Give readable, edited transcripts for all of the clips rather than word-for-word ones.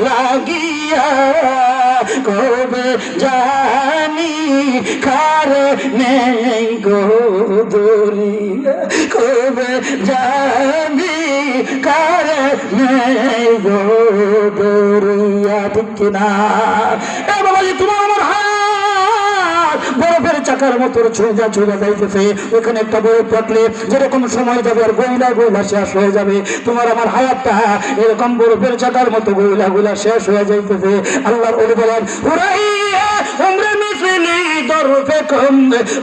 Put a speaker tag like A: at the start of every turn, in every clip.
A: লাগিয়া কবে জানি কার নেই গো দরিয়া কবে জানি কার নেই গো দরিয়া ঠিক কিনা এ বাবাজি তোমার আমার হাত বরফের চাকার মতো ছুঁজা ছুঁজা যাইতেছে ওখানে একটা বরফ থাকলে যেরকম সময় যাবে আর গইলা গইলা শেষ হয়ে যাবে তোমার আমার হায়াতটা এরকম বরফের চাকার মতো গইলা গইলা শেষ হয়ে যাইতেছে আল্লাহর ওলি বলেন হুরাইয়া উমরে মিসলি দরফে কম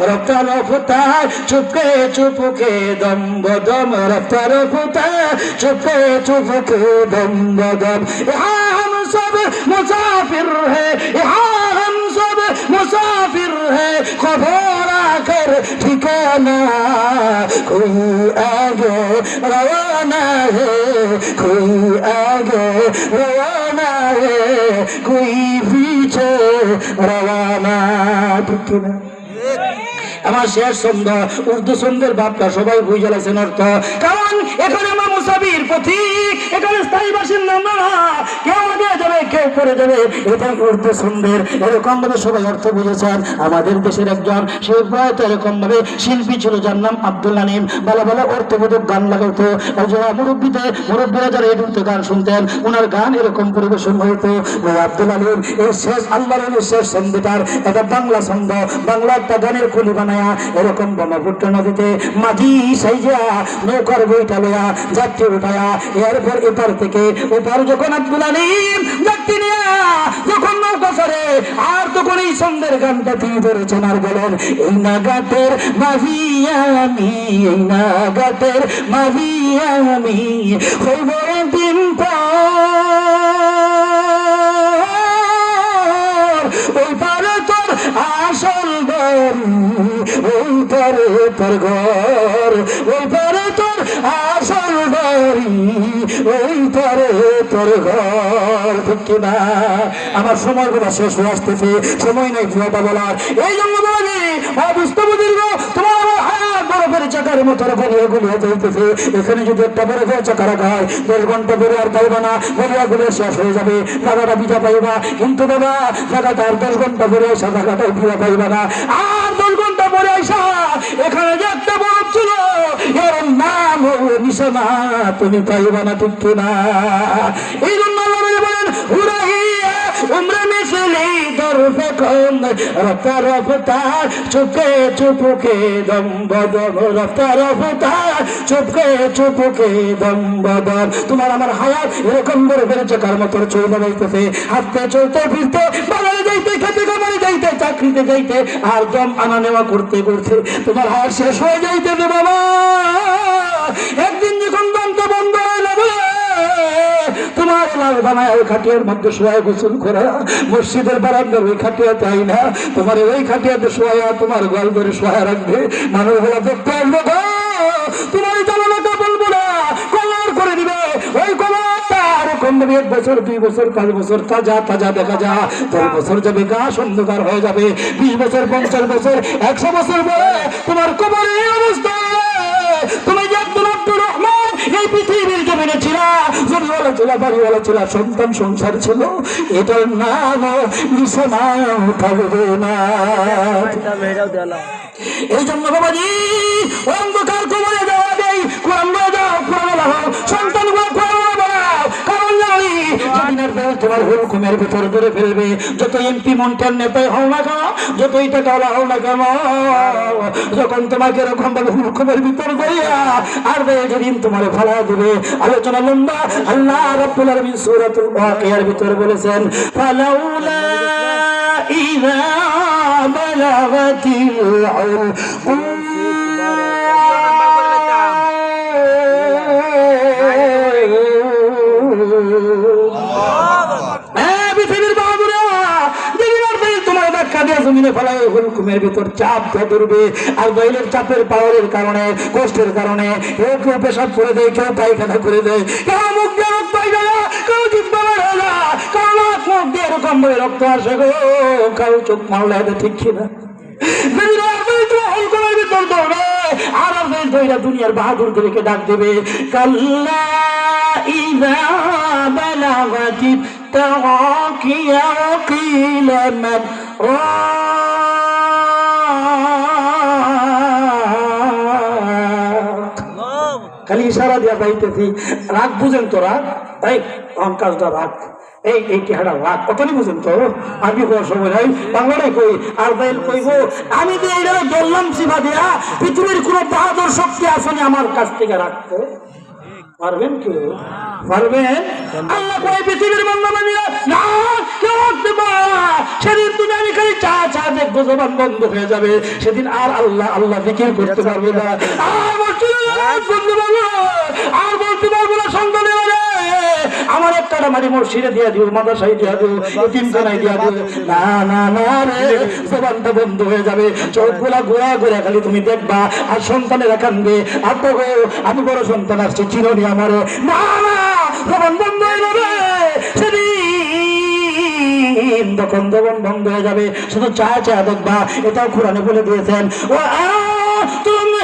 A: রফতা রফতা চুপকে চুপকে দম বদম রফতা রফতা চুপকে চুপকে দম বদম हम सब मुसाफिर है हम सब मुसाफिर है खबर आकर ठिकाना कोई आगे रवाना है कोई आगे रवाना है कोई पीछे रवाना ठीक है আমার শেষ ছন্দ উর্দু ছন্দের ভাবটা সবাই বুঝে গেছেন অর্থ কারণ এখানে আমরা মুসাফির পথিক এখানে স্থায়ী বাসিন্দা না কেউ আগে যাবে কেউ পরে যাবে এটা উর্দু ছন্দের এরকম ভাবে সবাই অর্থ বুঝেছেন আমাদের দেশের একজন সে প্রায় এরকম ভাবে শিল্পী ছিল যার নাম আব্দুল হালিম ভালো ভালো অর্থবোধক গান লাগাতো মুরব্বীরা যারা এডুতে গান শুনতেন ওনার গান এরকম পরিবেশন হইতো আব্দুল হালিম এই শেষ আল্লাহর শেষ ছন্দটার এটা বাংলা ছন্দ বাংলা একটা গানের কলি বানায়া এরকম ব্রহ্মপুত্র নদীতে মাঝি সাইজা নৌকার বইটা লয়া যাত্রী উঠায়া এরপর এপার থেকে ওপার যখন আব্দুল হালিম যাত্রী নিয়া যখন নৌকা সরে আর তখন এই ছন্দের গানটা তিনি ধরেছেন আর বলেন এই নাগাতের মাভিয়া আমি এই নাগাতের মাভিয়া আমি হইব দিন ওই পারে তোর আসল বাড়ি ওই পারে তোর ঘর ওই পারে তোর আসল বাড়ি ওই পারে তোর ঘর ঠিক কিনা আমার সময়গুলো শেষ হয়ে আসতেছে সময় নেই পুরোটা বলার এই জন্য বলি বুঝতে বুঝিল তোমার হাত বরফের চাকার মতো গলিয়ে গলিয়ে চলতেছে এখানে যদি একটা বরফের চাকা রাখা হয় 10 ঘন্টা বেরো আর পাইবা না গলিয়া গলিয়ে শেষ হয়ে যাবে জায়গাটা বিজা পাইবা কিন্তু বাবা জায়গাটা আর 10 ঘন্টা বেরো আসা জায়গাটাও বিজা পাইবা না আর 10 ঘন্টা পরে আসা এখানে যে একটা বরফ ছিল এর নাম নিশানা তুমি পাইবা না ঠিক কিনা এই জন্য আল্লাহ বলেন হুরাইয়া উমরে মিসলি দরফে কম রফতা রফতা চুপকে চুপকে দম বদম রফতা রফতা চুপকে চুপকে দম বদম তোমার আমার হায়াত এরকম বরফের চাকার মতো চলতে যাইতেছে হাঁটতে চলতে ফিরতে বাজারে যাইতে খেতে খামারে যাইতে চাকরিতে যাইতে আর দম আনা নেওয়া করতে করতে তোমার হায়াত শেষ হয়ে যাইতেছে বাবা একদিন যখন দমটা বন্ধ হয়ে যাবে তোমার লাল বানায় ওই খাটিয়ার মধ্যে শোয়া গোসল করা মসজিদের বারান্দার ওই খাটিয়া তাই না তোমার ওই খাটিয়াতে শোয়া তোমার গল ধরে শোয়া রাখবে মানুষ বলা দেখতে আসবে তোমার জানালাটা বলবো না কবর করে দিবে ওই কবরটা এরকম 1 বছর 2 বছর 5 বছর তাজা তাজা দেখা যা 10 বছর যাবে গাছ অন্ধকার হয়ে যাবে 20 বছর 50 বছর 100 বছর পরে তোমার কবরের অবস্থা তুমি যে আব্দুল রহমান এই পৃথিবীর জমিনে ছিল জমিওয়ালা ছিল বাড়িওয়ালা ছিল সন্তান সংসার ছিল এটার নাম নিশানা থাকবে না এই জন্য বাবাজি অন্ধকার কবরে যাওয়া দেয় কোরআন যাও কোরআন সন্তান তোমার হুকুমের ভিতর ধরে ফেলবে যত এমপি মন্ত্রীর নেতাই হও না কেন যতই টাকাওয়ালা হও না কেন যখন তোমাকে এরকম ভাবে হুকুমের ভিতর গইয়া আর যেদিন তোমার ফেলা দেবে আলোচনা লম্বা আল্লাহ রাব্বুল আলামিন সূরাতুল ওয়াকিয়ার ভিতর বলেছেন ফালাউলা ইযা বালাগাতিল জমিনে ফেলায় হুকুমের ভিতর চাপ ধরবে আর দইলের চাপের পাওয়ারের কারণে কষ্টের কারণে কেউ পেশাব করে দেয় কেউ পায়খানা করে দেয় কেউ মুখ দিয়ে রক্ত হয়ে যায় কেউ জিব্বা বের হয়ে যায় কারো নাক মুখ দিয়ে এরকম ভাবে রক্ত আসে গো কারো চোখ মারলে ঠিক কিনা ভিতর দৌড়ে আর দুনিয়ার বাহাদুরদেরকে ডাক দেবে কাল্লা ইযা বালাগাতিত التراكي وقيل من খালি ইশারা দিয়া যাইতেছি। রাগ বুঝেন তো? রাগ এই কাজটা রাগ, এই চেহারা রাগ কতনি বুঝেন তো? আমি সময় নাই বাংলাটাই কই আর বাইল কইব আমি তো এইটা বললাম সিভা দিয়া পৃথিবীর কোন বাহাদুর শক্তি আসেনি আমার কাছ থেকে রাখতে পারবেন? কি পারবেন? আল্লাহ কই পৃথিবীর বান্দাবান্দীরা না কেউ রাখতে পারে না। সেদিন তুমি আমি খালি চা চা দেখবো, জবান বন্ধ হয়ে যাবে। সেদিন আর আল্লাহ আল্লাহ জিকির করতে পারবে না, আর বলতে পারবো আর বলতে পারবো না সন্তানের আমার একটা মারি মসজিদে দিয়া দিও, মাদ্রাসায় দিয়া দিও, এতিমখানায় দিয়া দিও। না না না রে, জবানটা বন্ধ হয়ে যাবে, চোখগুলা ঘোরা ঘোরা খালি তুমি দেখবা আর সন্তানেরা কান্দবে আর তো আমি বড় সন্তান আসছে চিরনি আমার। না না, জবান বন্ধ হয়ে যাবে সেদিন, তখন জবান বন্ধ হয়ে যাবে, শুধু চা চা দেখবা। এটাও কোরআনে বলে দিয়েছেন ও তুমি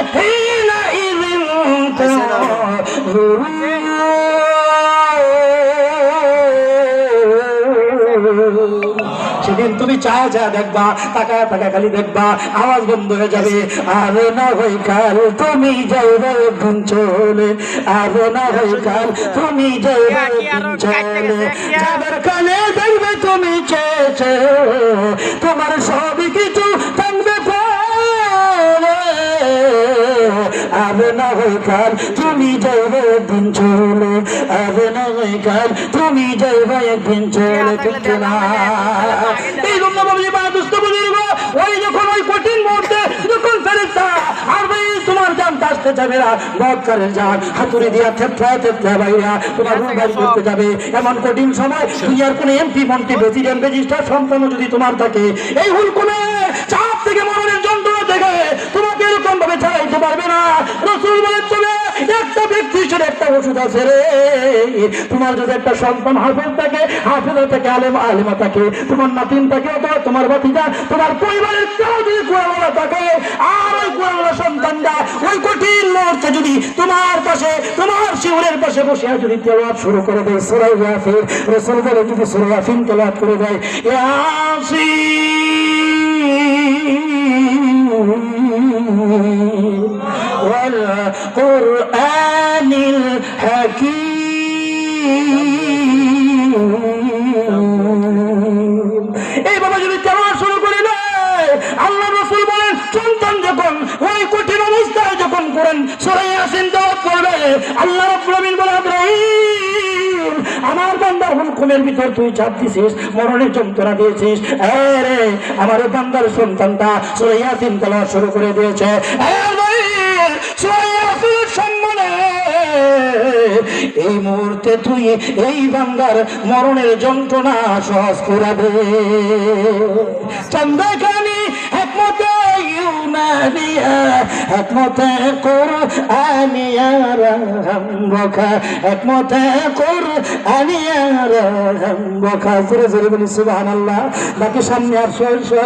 A: সেদিন তুমি চা চা দেখবা, টাকা টাকা খালি দেখবা, আওয়াজ বন্ধ হয়ে যাবে। আর না হয় কাল তুমি যাইবে দিন চলে, আর না হয় কাল তুমি যাইবে দিন চলে, যাবার কালে দেখবে তুমি চেয়েছে তোমার সব কিছু থাকবে পরে, আর না হয় কাল তুমি যাইবে দিন চলে, আর না হয় কাল তুমি যাইবে একদিন চলে। ঠিক না? এই জন্য বাবুজি বা দুষ্ট বুঝিব ওই যখন ওই কঠিন মুহূর্তে যখন ফেরেশতা আর ভাই তোমার জান আসতে যাবে না, বদকারের জান হাতুড়ি দিয়া থেতলা থেতলা ভাইয়া তোমার রুম বাড়ি করতে যাবে। এমন কঠিন সময় দুনিয়ার কোন এমপি মন্ত্রী প্রেসিডেন্ট রেজিস্ট্রার সন্তানও যদি তোমার থাকে, এই হুলকুমে চাপ থেকে মরণের যন্ত্রণা থেকে তোমাকে এরকম ভাবে ছাড়াইতে পারবে না। রাসূল বলেন তবে একটা ব্যক্তি হিসেবে একটা ওষুধ আছে রে, তোমার যদি একটা সন্তান হাফেজ থাকে, হাফেজা থাকে, আলেমা থাকে, তোমার নাতিন থাকে, অথবা তোমার ভাতিজা, তোমার পরিবারের কেউ যদি কোরআনওয়ালা থাকে, আর ওই কোরআনওয়ালা সন্তানটা ওই কঠিন মুহূর্তে যদি তোমার পাশে তোমার শিউরের পাশে বসে যদি তেলাওয়াত শুরু করে দেয় সূরা ইয়াসিন, রাসূল বলে যদি সূরা ইয়াসিন তেলাওয়াত করে দেয় ইয়াসিন ওয়াল কুরআনিল হাকীম, এই বাবা যদি তেলাওয়াত শুরু করে দেয়, আল্লাহ রাসূল বলেন সন্তান যখন ওই কঠিন অবস্থায় যখন কোরআন সূরা ইয়াসিন তেলাওয়াত করবে, আল্লাহ রাব্বুল আলামিন বলে ইব্রাহিম আমার বান্দার হুকুমের ভিতর তুই চাপ দিছিস, মরণের যন্ত্রণা দিয়েছিস, আরে আমার বান্দার সন্তানটা সূরা ইয়াসিন তেলাওয়াত শুরু করে দিয়েছে, সূরা ইয়াসিনের সম্মানে এই মুহূর্তে তুই এই বান্দার মরণের যন্ত্রণা সহজ করে দে। চন্দ্রখানি একমতে ইউনানিয়া, একমতে কুরআনিয়া রহমকা, একমতে কুরআনিয়া রহমকা। জোরে জোরে বলি সুবহানাল্লাহ। বাকি সামনে আর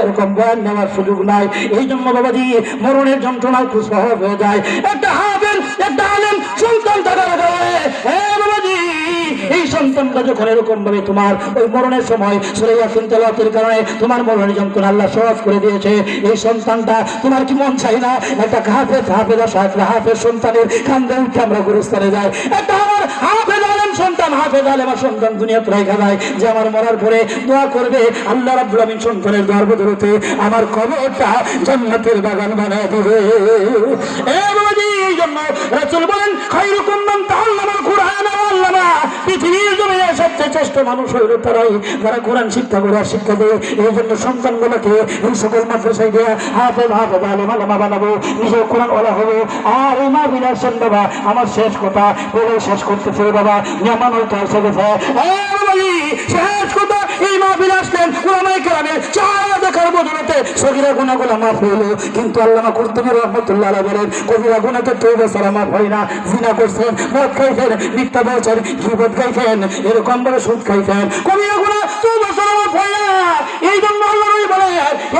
A: এরকম বয়ান নেওয়ার সুযোগ নাই, এই জন্য বাবাজি মরণের যন্ত্রণা খুব সহজ হয়ে যায়। একটা হাফেজ একটা আলেম সন্তান থাকার কারণে বাবাজি এই সন্তানটা যখন এরকম ভাবে তোমার ওই মরণের সময় সূরা ইয়াসিন তেলাওয়াতের কারণে তোমার মরণের যন্ত্রণা আল্লাহ সহজ করে দিয়েছে, এই সন্তানটা তোমার কি মন চাই না একটা হাফেজ সন্তানের কান্দে উঠে আমরা গুরুস্থানে যাই? একটা আমার হাফেজ আলেম সন্তান, হাফেজ আলেমা সন্তান দুনিয়াতে রেখে দেয় যে আমার মরার পরে দোয়া করবে আল্লাহ রাব্বুল আমিন সন্তানের দোয়ার বদৌলতে আমার কবরটা জান্নাতের বাগান বানায় দেবে। বাবাজি এই জন্য রাসূল বলেন খায়রুকুম মান তাআল্লামাল কুরআন ওয়া আল্লামা, পৃথিবীর জমিনে সবচেয়ে শ্রেষ্ঠ মানুষ হইল তারাই যারা কোরআন শিক্ষা করে আর শিক্ষা দেয়। এই জন্য সন্তানগুলোকে এই সকল মাদ্রাসায় দেয়া হাফেজ আলেম আলেমা বানাবো, নিজেও কোরআন ওয়ালা হবো। আর এই মা বিলাসেন বাবা আমার শেষ কথা বলে শেষ করতেছে বাবা, মেহমান হইতে এসে গেছে। শেষ কথা এই মা বিলাসেন ওলামায়ে কেরামের চেহারা দেখার বদৌলতে সগীরা গুনাহগুলো মাফ হইল, কিন্তু আল্লামা কুরতুবী রাহমাতুল্লাহ আলাইহি বলেন কবিরা গুনাহ তো তওবা ছাড়া মাফ হয় না। জিনা করছেন, মদ খাইছেন, মিথ্যা বলছেন, গীবত খাইছেন, এরকম ভাবে সুদ খাইছেন, কবিরা গুনাহ তওবা ছাড়া মাফ হয় না। এই জন্য আল্লাহ বলে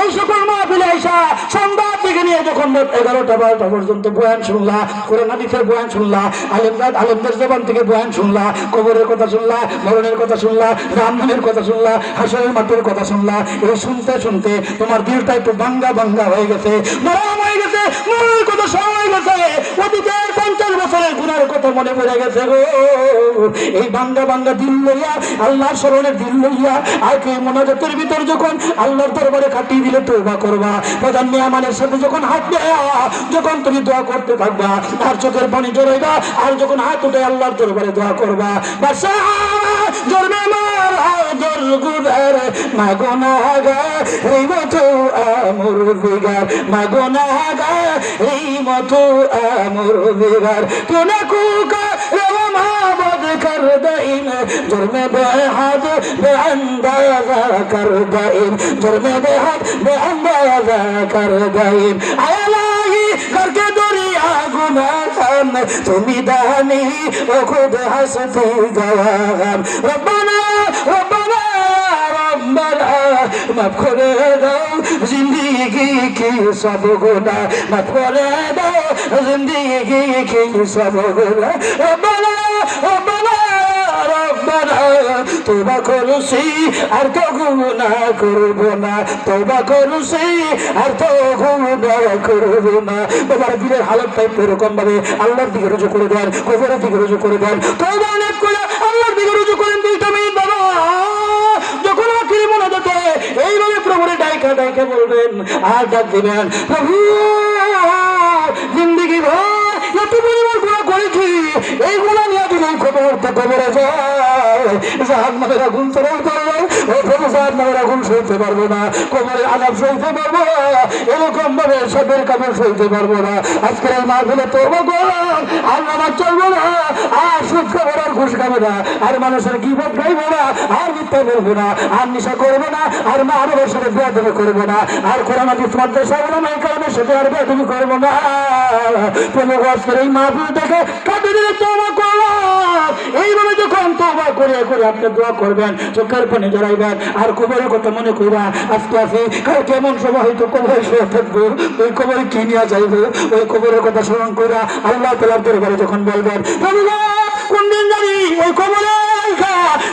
A: এই সকল মাহফিলে আইসা সন্ধ্যা থেকে নিয়ে যখন 11টা-12টা পর্যন্ত বয়ান শুনলা, কোরআন হাদিসের বয়ান শুনলা, আলেমদের জবান থেকে বয়ান শুনলা, কবরের কথা শুনলা, মরণের কথা শুনলা, জাহান্নামের কথা শুনলা, হাসরের মাঠের কথা শুনলা, এই শুনতে শুনতে তোমার দিলটা একটু ভাঙ্গা ভাঙ্গা হয়ে গেছে, নরম হয়ে গেছে, মনের কথা সরল হয়ে গেছে, অতীতের 50 বছরের গুনার কথা মনে পড়ে গেছে গো। এই ভাঙ্গা ভাঙ্গা দিল লইয়া, আল্লাহর স্মরণের দিল লইয়া আর কি মোনাজাতের ভিতর যখন আল্লাহর দরবারে কাটিয়ে দিলে তওবা করবা, প্রধান মেহমানের সাথে যখন হাত দেয়া, যখন তুমি দোয়া করতে থাকবা আর চোখের পানি জড়াইবা, আর যখন হাত উঠে আল্লাহর দরবারে দোয়া করবা, বাদশা জরবে মার আদর গুদার মাগনাগার এই মতো আমর বিগার, মাগনাগার এই মতো আমর বিগার, কোনা কুকা রওয়া মাবদ কর দাইম জরমে বেহাদ বেআন্দাজা কর দাইম, জরমে বেহাদ বেআন্দাজা কর দাইম, আয়ালাহি করকে দরিয়া গুনাহ তুমি দানি ও খুদ হাসতি গওয়াম, রব্বানা রব্বানা রব্বানা মাফ করে দাও জিন্দেগি কি সব গুনাহ, মাফ করে দাও জিন্দেগি কি সব গুনাহ, রব্বানা রব্বানা রব্বানা তওবা করছি আর তো গুনাহ করব না, তওবা করছি আর তো গুনাহ করব না। বাবার দিলের হালতটা এরকম ভাবে আল্লাহর দিকে রুজু করে দেন, কবরের দিকে রুজু করে দেন, তওবা অনেক করে আল্লাহর দিকে রুজু করেন। 2টা মিনিট বাবা যখন আখিরি মোনাজাতে এইভাবে প্রভুরে ডাইকা ডাইকা বলবেন আর ডাক দিবেন, প্রভু জিন্দেগি ভর এত পরিমাণ গুনাহ করেছি, এই গুনাহ নিয়ে যদি খবর তো কবরে যায় জাহান্নামের আগুন চলে করবে, ও প্রভু জাহান্নামের আগুন সইতে পারবো না, কবরের আযাব সইতে পারবো না, এরকম ভাবে সবের কাপড় সইতে পারবো না। আজকের এই মাহফিলে তওবা করলাম, আর নামাজ চলবো না, আর সুদ খাবো না, আর ঘুষ খাবো না, আর মানুষের গীবত গাইবো না, আর মিথ্যা বলবো না, আর নেশা করবো না, আর মা বাবার সাথে বেয়াদবি করবো না, আর কোরআন হাদিস মাদ্রাসা ওলামায়ে কেরামের সাথে আর বেয়াদবি করবো না। প্রভু আজকের এই মাহফিল থেকে কাঁদে দিলে তওবা করলাম, এইভাবে যখন তওবা করে করে আপনি দোয়া করবেন, চোখের পানি জড়াইবেন, আর কবরের কথা মনে কইরা আজকে আসি কাল কেমন সময় হয়তো কবরে শুয়ে থাকবো, ওই কবরে কি নিয়ে যাইবো, ওই কবরের কথা স্মরণ কইরা আল্লাহ তাআলার দরবারে যখন বলবেন, কোন দিন জানি ওই কবরে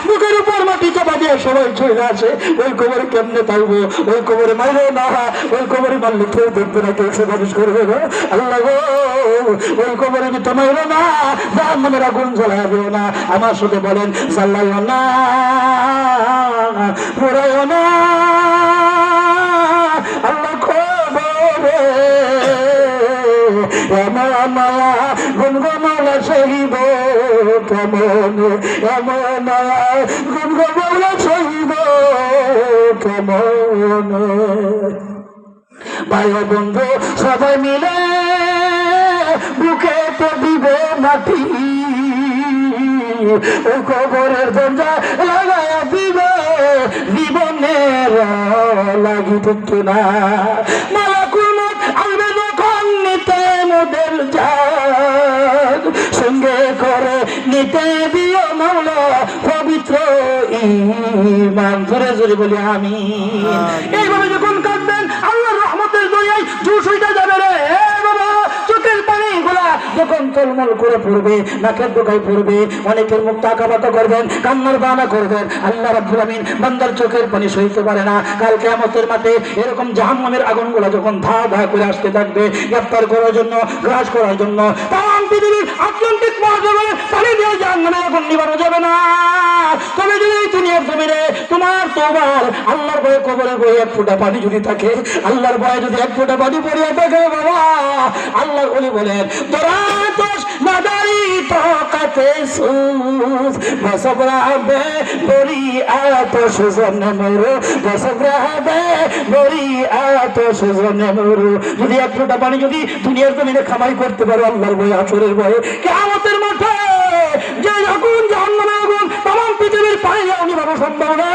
A: বুকের উপর মাটি চাপা দিয়ে সবাই চলে আসে, ওই কবরে কেমনে থাকবো, ওই কবরে মাইরে না, ওই কবরে মারলে কেউ দেখবে না, কেউ সুপারিশ করবে না, আল্লাহ গো ওই কবরে ভিতরে মাইরে না, জাহান্নামের আগুন জ্বালাবেও না। আমার সাথে বলেন জ্বালাইও না, পোড়াইও না আল্লাহ কবরে আমার মায়া গুনগুনালা সহিব কেমন, আমার মায়া গুনগুনালা সহিব কেমন, ভাই বন্ধু সবাই মিলে বুকে তো দিবে মাটি, ও কবরের দরজা লাগায়া দিবে জীবনের লাগি ঠিক না, মালাকুল মউত আসবে যখন নিতে মোদের জান, সঙ্গে করে নিতে দিও মাওলা পবিত্র ঈমান, জোরে জোরে বলি আমিন। এইভাবে যখন কাঁদবেন আল্লাহর রহমতের দরিয়ায় জুস হইতে যাবে রে বাবা, চোখের পানি গুলা যখন টলমল করে পড়বে, নাকের ডোকায় পড়বে, অনেকের মুখ তাকা বাতা করবেন, কান্নার বানা করবেন, আল্লাহ রাব্বুল আমিন বান্দার চোখের পানি সইতে পারে না। কাল কিয়ামতের মাঠে এরকম জাহান্নামের আগুনগুলা যখন ধা ধা করে আসতে থাকবে, গ্রেফতার করার জন্য, গ্রাস করার জন্য, তাম পৃথিবীর আটলান্টিক মহাসাগরে পানি দিয়ে জাহান্নামের আগুন নিবানো যাবে না। তবে যদি দুনিয়ার জমিনে তোমার তওবার আল্লাহর ভয়ে কবরে বয়ে 1 ফোঁটা পানি যদি থাকে, আল্লাহর ভয়ে যদি 1 ফোঁটা পানি পড়িয়া থাকে বাবা, আল্লাহর ওলি বলেন দরাতস নাদারি তাকাতে সুস বসবরাবে বরি আতশ জনে মরু, বসবরাবে বরি আতশ জনে মরু। যদি 1 ফোঁটা পানি যদি দুনিয়ার জমিনে কামাই করতে পারো আল্লাহর ভয়ে, আসরের ভয়ে, কিয়ামতের মাঠে যে আগুন জাহান্নামের আগুন তাম পৃথিবীর পানি নিবানো সম্ভব না।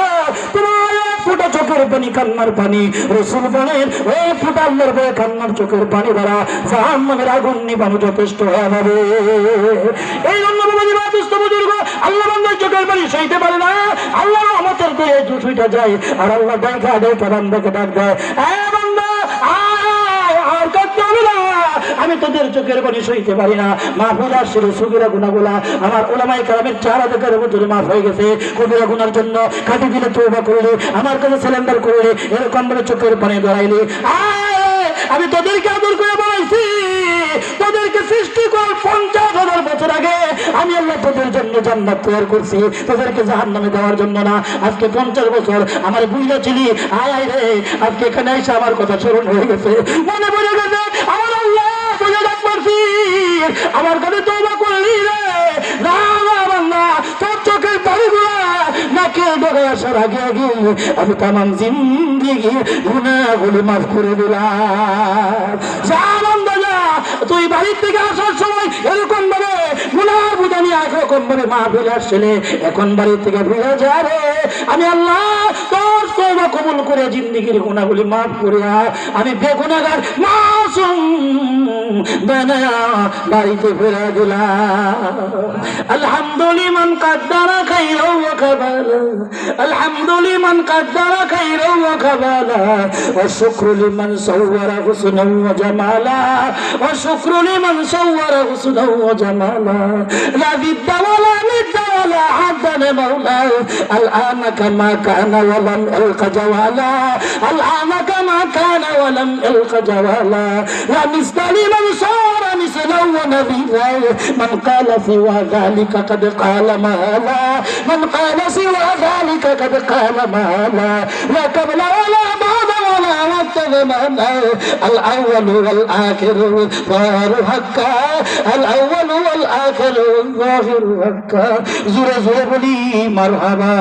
A: তোমার 1 ফোঁটা চোখের পানি, কান্নার পানি, রাসূল বলেন 1 ফোঁটা আল্লাহর ভয়ে কান্নার চোখের পানি দ্বারা জাহান্নামের আগুন নিবানো যথেষ্ট হয়ে যাবে। এই জন্য বাবাজি বাতুস্ত বুজুর্গ আল্লাহ বান্দার চোখের পানি সইতে পারে না, আল্লাহর রহমতের হয়ে জুটুইটা যায় আর আল্লাহ দেখা দেখা বান্দাকে ডাক দেয়, বান্দা আয় আর করতে হবে না, আমি তোদের চোখের পানি সইতে পারি না। মাহফুজ আসছিল সগীরা গুনাহগুলা আমার উলামায়ে কেরামের 4000 বছরে মাফ হয়ে গেছে। কবিরা গুনার জন্য কাটি দিলে তওবা করলে, আমার কাছে সারেন্ডার করলে, এরকম বলে চোখের পানি ধরাইলে, আয় আমি তোদেরকে আদর করে বলাইছি, তোদেরকে সৃষ্টি কর 50,000 বছর আগে আমি আল্লাহ তোদের জন্য জান্নাত তৈরি করছি, তোদেরকে জাহান্নামে দেওয়ার জন্য না। আজকে 50 বছর আমার বুইলা ছিলি, আয় আয় রে, আজকে এখানে এসে আমার কথা স্মরণ হয়ে গেছে, মনে পড়ে গেছে আমার আল্লাহ বুঝে ডাক মারছি, আমার কাছে তওবা করলি রে, না না বান্দা তোর চোখের পানিগুলা নাকে ডগে আসার আগে আগে আমি তামাম জিন্দেগি গুনাহগুলো মাফ করে দিলাম। যা বান্দা যা, তুই বাড়ির থেকে আসার সময় এরকম ভাবে গুনার বুঝা নিয়ে একরকম ভাবে মাহফিল আসছিলে, এখন বাড়ির থেকে ভুলে যা রে, আমি আল্লাহ তোর তওবা কবুল করে জিন্দেগির গুনাহগুলি মাফ করে আমি বেগুনাহগার মাসুম বানায়া বাড়িতে ফিরে দিলাম। আলহামদুলিমান কাদ্দারা খাইরা ওয়া কাবালা, আলহামদুলিমান কাদ্দারা খাইরা ওয়া কাবালা, ওয়া শুকরু লিমান সাওয়ারা হুসনাও ওয়া জামালা, ওয়া শুকরু লিমান সাওয়ারা হুসনাও ওয়া জামালা, লা বিদ্দা ওয়ালা নিদ্দা ওয়ালা হাদান মাওলা, আলআনা কামা কানা ওয়া লাম আলকা জাওয়ালা, আলআনা কামা কানা ওয়া লাম আলকা জাওয়ালা, লা মিসলা লিমান সারা মিসলা ওয়া নাযীরা, মান ক্বালা সিওয়া যালিকা قد قال ما لا، من قال سوى ذلك قد قال ما لا، لا قبل ولا بعد ولا وقت ما لا، الأول والآخر والظاهر حقا، الأول والآخر والظاهر حقا، زور زور بلي مرحبا.